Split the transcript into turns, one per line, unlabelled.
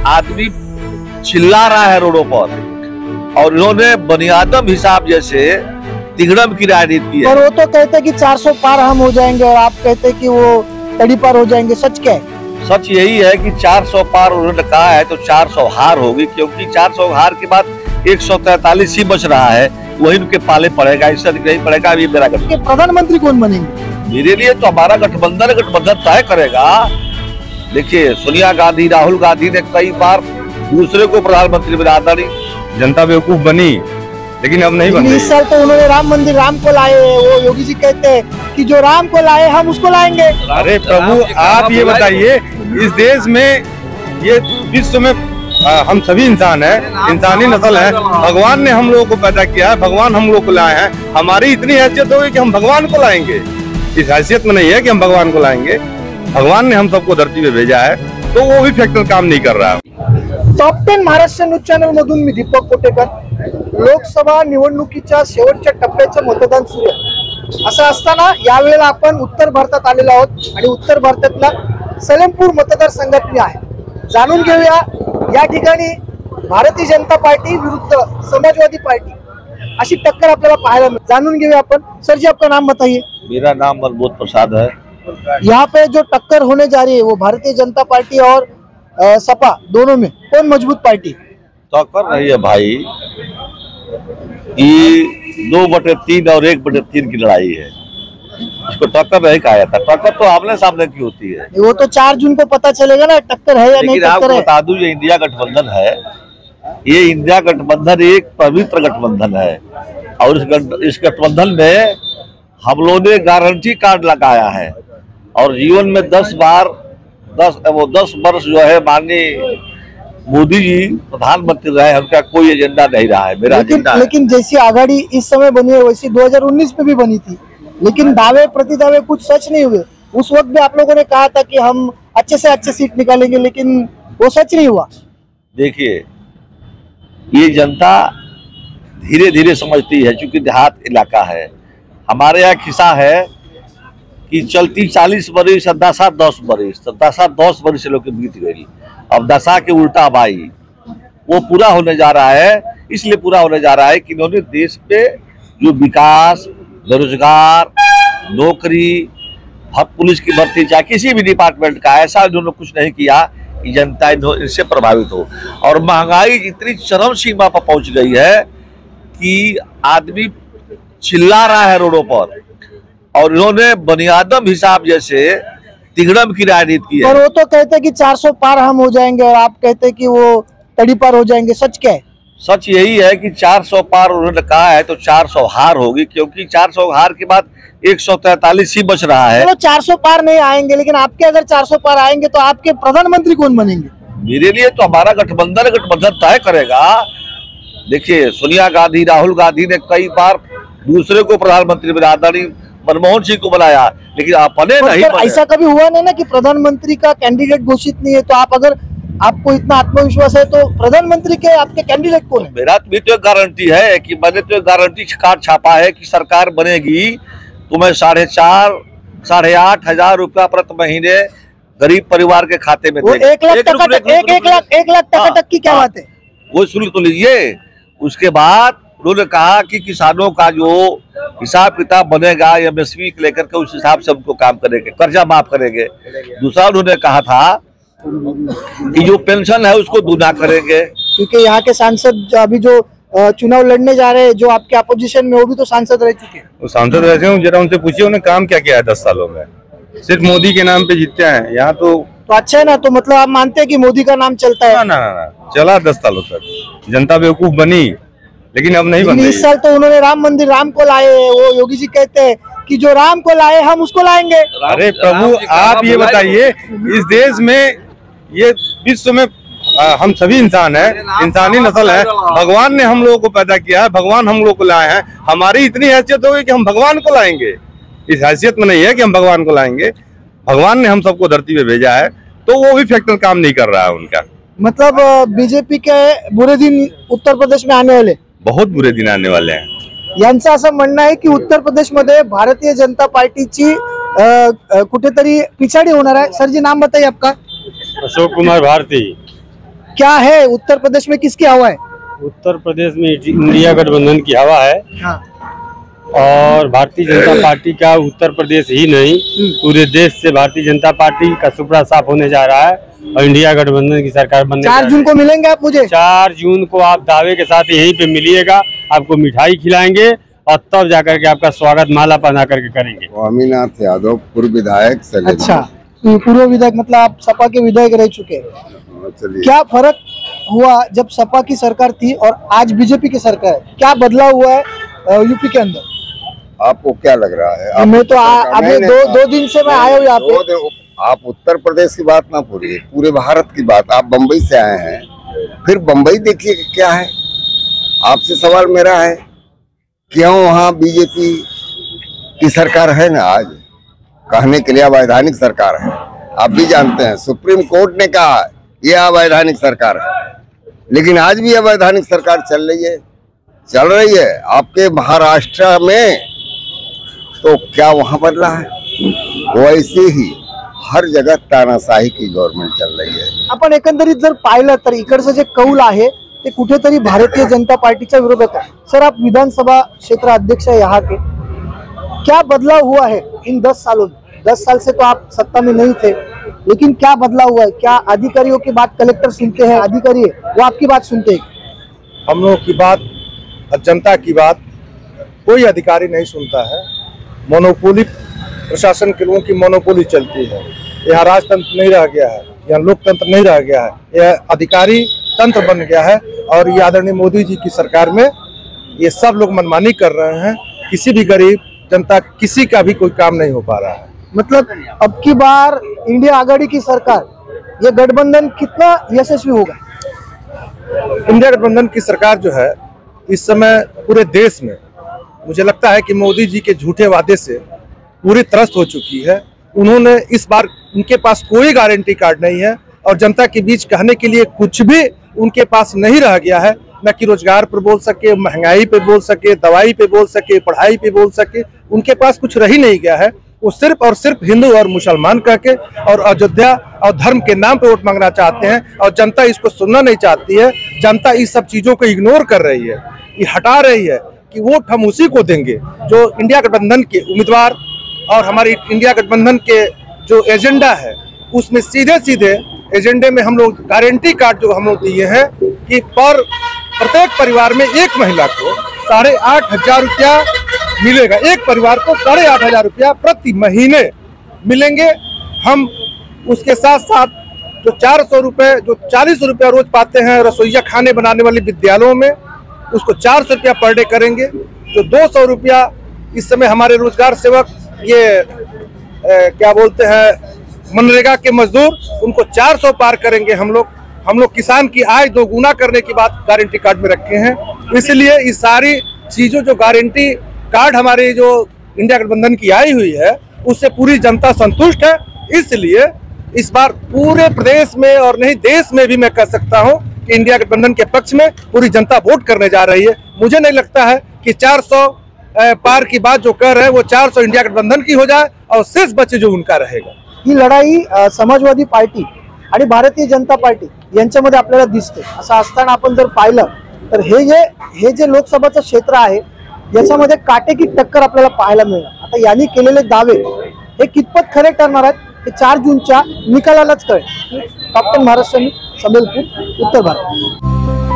आदमी चिल्ला रहा है रोडों पर, और इन्होंने बनियादम हिसाब जैसे तिगड़म की राजनीति की है।
पर वो तो कहते कि 400 पार हम हो जाएंगे और आप कहते कि वो तड़ी पार हो जाएंगे, सच क्या है?
सच यही है कि 400 पार उन्होंने कहा है तो 400 हार होगी, क्योंकि 400 हार के बाद 143 ही बच रहा है, वही उनके पाले पड़ेगा, इससे नहीं पड़ेगा। अभी मेरा गठबंधन,
प्रधानमंत्री कौन बनेंगे?
मेरे लिए तो हमारा गठबंधन तय करेगा। देखिए, सोनिया गांधी, राहुल गांधी ने कई बार दूसरे को प्रधानमंत्री बना दी,
जनता बेवकूफ बनी, लेकिन अब नहीं बनी।
इस साल तो उन्होंने राम को लाए, वो योगी जी कहते हैं कि जो राम को लाए हम उसको लाएंगे।
अरे प्रभु, आप ये बताइए, इस देश में, ये विश्व में हम सभी इंसान हैं, इंसानी नस्ल है। भगवान ने हम लोगों को पैदा किया है, भगवान हम लोग को लाए हैं। हमारी इतनी हैसियत होगी कि हम भगवान को लाएंगे। इस हैसियत में नहीं है कि हम भगवान को लाएंगे, भगवान ने हम सबको धरती पे भेजा है, तो वो भी फैक्टर काम नहीं कर रहा है।
टॉप 10 महाराष्ट्र न्यूज चॅनल मधून मी दीपक कोटेकर। लोकसभा निवडणुकीच्या शेवटच्या टप्प्याचं मतदान सुरू आहे। असं असताना यावेळेला आपण उत्तर भारतात आलेलो आहोत आणि उत्तर भारतातला सलेमपूर मतदारसंघात मी आहे। जाणून घेऊया या ठिकाणी भारतीय जनता पार्टी विरुद्ध समाजवादी पार्टी अशी टक्कर आपल्याला पाहायला मिळते। जाणून घेऊया आपण। सर जी, आपका नाम बताइए।
मेरा नाम मनमोहन प्रसाद है।
यहाँ पे जो टक्कर होने जा रही है वो भारतीय जनता पार्टी और सपा दोनों में कौन मजबूत पार्टी?
टक्कर नहीं है भाई, ये 2/3 और 1/3 की लड़ाई है। इसको टक्कर नहीं कहा जाता। टक्कर तो आमने सामने की होती है।
वो तो 4 जून को पता चलेगा ना टक्कर है या नहीं।
लेकिन आपको बता दूं, ये इंडिया गठबंधन है, ये इंडिया गठबंधन एक पवित्र गठबंधन है, और इस गठबंधन में हम लोगों ने गारंटी कार्ड लगाया है, और जीवन में 10 वर्ष जो है माननीय मोदी जी प्रधानमंत्री रहे, उनका कोई एजेंडा नहीं रहा है। मेरा
लेकिन जैसी आघाड़ी इस समय बनी है वैसी 2019 में भी बनी थी, लेकिन दावे प्रतिदावे कुछ सच नहीं हुए। उस वक्त भी आप लोगों ने कहा था कि हम अच्छे से अच्छे सीट निकालेंगे, लेकिन वो सच नहीं हुआ।
देखिए, ये जनता धीरे धीरे समझती है, क्योंकि देहात इलाका है। हमारे यहाँ किस्सा है कि चलती 40 बरिस, दशा 10 बरिस, दशा 10 बरिस से लोग बीत गई, अब दशा के उल्टा अब आई। वो पूरा होने जा रहा है, इसलिए पूरा होने जा रहा है कि इन्होंने देश पे जो विकास, बेरोजगार, नौकरी, पुलिस की भर्ती, चाहे किसी भी डिपार्टमेंट का, ऐसा इन्होंने कुछ नहीं किया कि जनता इससे प्रभावित हो। और महंगाई इतनी चरम सीमा पर पहुंच गई है कि आदमी चिल्ला रहा है रोडों पर, और इन्होंने बनियादम हिसाब जैसे तिगड़म की राजनीति की है।
पर वो तो कहते कि 400 पार हम हो जाएंगे और आप कहते कि वो तड़ी पार हो जाएंगे, सच क्या है?
सच यही है कि 400 पार उन्होंने कहा है तो 400 हार होगी, क्योंकि 400 हार के बाद 143 ही बच रहा है।
चलो 400 पार नहीं आएंगे, लेकिन आपके अगर 400 पार आएंगे तो आपके प्रधानमंत्री कौन बनेंगे?
मेरे लिए तो हमारा गठबंधन तय करेगा। देखिए, सोनिया गांधी, राहुल गांधी ने कई बार दूसरे को प्रधानमंत्री बना दी, मनमोहन सिंह को बनाया, लेकिन अपने नहीं बने।
ऐसा कभी हुआ नहीं ना कि प्रधानमंत्री का कैंडिडेट घोषित नहीं है, तो आप अगर आपको इतना आत्मविश्वास है तो प्रधानमंत्री के आपके कैंडिडेट कौन है?
मेरा भी तो एक गारंटी है कि मैंने तो एक गारंटी कार्ड छापा है कि सरकार बनेगी तो मैं 7,500-8,500 रुपया प्रति महीने गरीब परिवार के खाते में देगा।
1 लाख टका की क्या बात है?
वो सुन तो लीजिए। उसके बाद उन्होंने कहा कि किसानों का जो हिसाब किताब बनेगा MSP को लेकर के, उस हिसाब से उनको काम करेंगे, कर्जा माफ करेंगे। दूसरा उन्होंने कहा था कि जो पेंशन है उसको दूना करेंगे,
क्योंकि यहाँ के सांसद अभी जो चुनाव लड़ने जा रहे हैं, जो आपके अपोजिशन में, वो भी तो सांसद रह चुके हैं।
वो सांसद रह चुके हैं, जरा उनसे पूछिए उन्हें काम क्या किया है 10 सालों में। सिर्फ मोदी के नाम पे जीतते हैं यहाँ तो
अच्छा है ना। तो मतलब आप मानते हैं कि मोदी का नाम चलता है?
ना, चला 10 सालों तक। जनता बेवकूफ बनी, लेकिन अब नहीं बनी।
इस साल तो उन्होंने राम को लाए, वो योगी जी कहते हैं कि जो राम को लाए हम उसको लाएंगे।
अरे प्रभु, आप ये बताइए, इस देश में, ये विश्व में हम सभी इंसान हैं, इंसानी नस्ल है। भगवान ने हम लोगों को पैदा किया है, भगवान हम लोग को लाए हैं। हमारी इतनी हैसियत होगी कि हम भगवान को लाएंगे। इस हैसियत में नहीं है कि हम भगवान को लाएंगे, भगवान ने हम सबको धरती पे भेजा है, तो वो भी फैक्टर काम नहीं कर रहा है उनका।
मतलब बीजेपी के बुरे दिन उत्तर प्रदेश में आने वाले,
बहुत बुरे दिन आने वाले हैं।
यांचं असं म्हणणं आहे की उत्तर प्रदेश मध्ये भारतीय जनता पार्टीची कुठेतरी पिछाड़ी होणार है। सर जी, नाम बताइए आपका।
अशोक कुमार भारती।
क्या है उत्तर प्रदेश में, किसकी हवा है?
उत्तर प्रदेश में इंडिया गठबंधन की हवा है।
हाँ।
और भारतीय जनता पार्टी का उत्तर प्रदेश ही नहीं पूरे देश से भारतीय जनता पार्टी का सुपड़ा साफ होने जा रहा है और इंडिया गठबंधन की सरकार बनने
4 जून को मिलेंगे आप मुझे?
4 जून को आप दावे के साथ यहीं पे मिलिएगा, आपको मिठाई खिलाएंगे और तब जाकर के आपका स्वागत माला पहना करके करेंगे।
स्वामीनाथ यादव पूर्व विधायक।
अच्छा, पूर्व विधायक, मतलब आप सपा के विधायक रह चुके हैं। क्या फर्क हुआ जब सपा की सरकार थी और आज बीजेपी की सरकार है? क्या बदलाव हुआ है यूपी के अंदर?
आपको क्या लग रहा है?
मैं तो अभी दो दिन से मैं आया हूँ यहाँ पे।
आप उत्तर प्रदेश की बात ना पूरी, पूरे भारत की बात। आप बम्बई से आए हैं, फिर बम्बई देखिए क्या है। आपसे सवाल मेरा है, क्यों वहाँ बीजेपी की सरकार है ना? आज कहने के लिए अवैधानिक सरकार है, आप भी जानते हैं। सुप्रीम कोर्ट ने कहा ये अवैधानिक सरकार है, लेकिन आज भी अवैधानिक सरकार चल रही है आपके महाराष्ट्र में। तो क्या वहां बदला है? वैसे ही हर जगह तानाशाही की गव्हर्नमेंट चल रही है।
आपण एकंदरीत जर पाहिलं तर इकडचं जे कौल आहे ते कुठेतरी भारतीय जनता पार्टीच्या विरोधात आहे। सर, आप विधानसभा क्षेत्र अध्यक्ष है यहाँ के, क्या बदलाव हुआ है इन 10 सालों में? 10 साल से तो आप सत्ता में नहीं थे, लेकिन क्या बदलाव हुआ है? क्या अधिकारियों की बात कलेक्टर सुनते हैं, अधिकारी वो आपकी बात सुनते हैं?
हम लोगों की बात और जनता की बात कोई अधिकारी नहीं सुनता है। मोनोपोली प्रशासन के लोगों की मोनोपोली चलती है। यहाँ राजतंत्र नहीं रह गया है, यहाँ लोकतंत्र नहीं रह गया है, यह अधिकारी तंत्र बन गया है। और ये आदरणीय मोदी जी की सरकार में ये सब लोग मनमानी कर रहे हैं। किसी भी गरीब जनता किसी का भी कोई काम नहीं हो पा रहा है।
मतलब अब की बार इंडिया आघाड़ी की सरकार, ये गठबंधन कितना यशस्वी होगा?
इंडिया गठबंधन की सरकार जो है इस समय पूरे देश में, मुझे लगता है कि मोदी जी के झूठे वादे से पूरी त्रस्त हो चुकी है। उन्होंने इस बार, उनके पास कोई गारंटी कार्ड नहीं है और जनता के बीच कहने के लिए कुछ भी उनके पास नहीं रह गया है। न कि रोजगार पर बोल सके, महंगाई पे बोल सके, दवाई पे बोल सके, पढ़ाई पे बोल सके, उनके पास कुछ रह ही नहीं गया है। वो सिर्फ और सिर्फ हिंदू और मुसलमान कह के और अयोध्या और धर्म के नाम पे वोट मांगना चाहते हैं और जनता इसको सुनना नहीं चाहती है। जनता इस सब चीजों को इग्नोर कर रही है, ये हटा रही है कि वोट हम उसी को देंगे जो इंडिया गठबंधन के उम्मीदवार और हमारी इंडिया गठबंधन के जो एजेंडा है उसमें सीधे सीधे एजेंडे में हम लोग गारंटी कार्ड जो हम लोग दिए हैं कि प्रत्येक परिवार में एक महिला को 8,500 रुपया मिलेगा। एक परिवार को 8,500 रुपया प्रति महीने मिलेंगे। हम उसके साथ साथ जो 400 रुपये, जो 40 रुपया रोज पाते हैं रसोईया खाने बनाने वाले विद्यालयों में, उसको 400 रुपया पर डे करेंगे। जो 200 रुपया इस समय हमारे रोजगार सेवक, ये क्या बोलते हैं, मनरेगा के मजदूर, उनको 400 पार करेंगे। हम लोग किसान की आय दोगुना करने की बात गारंटी कार्ड में रखे हैं। इसलिए ये सारी चीजों, जो गारंटी कार्ड हमारे जो इंडिया गठबंधन की आई हुई है, उससे पूरी जनता संतुष्ट है। इसलिए इस बार पूरे प्रदेश में और नहीं देश में भी मैं कह सकता हूं कि इंडिया गठबंधन के पक्ष में पूरी जनता वोट करने जा रही है। मुझे नहीं लगता है कि 400 पार की बात जो कर रहे हैं वो 400 इंडिया गठबंधन की हो जाए और शेष बचे जो उनका रहेगा।
ही लढाई समाजवादी पार्टी आणि भारतीय जनता पार्टी यांच्यामध्ये आपल्याला दिसते। असं असताना आपण जर पाहिलं तर हे जे लोकसभाचं क्षेत्र आहे याच्यामध्ये काटेकी टक्कर आपल्याला पाहायला मिळणार। आता यांनी केलेले दावे हे कितपत खरे ठरणार आहेत हे 4 जूनच्या निकालालाच कळेल। कॅप्टन महाराष्ट्र, संबलपूर, उत्तर भारत।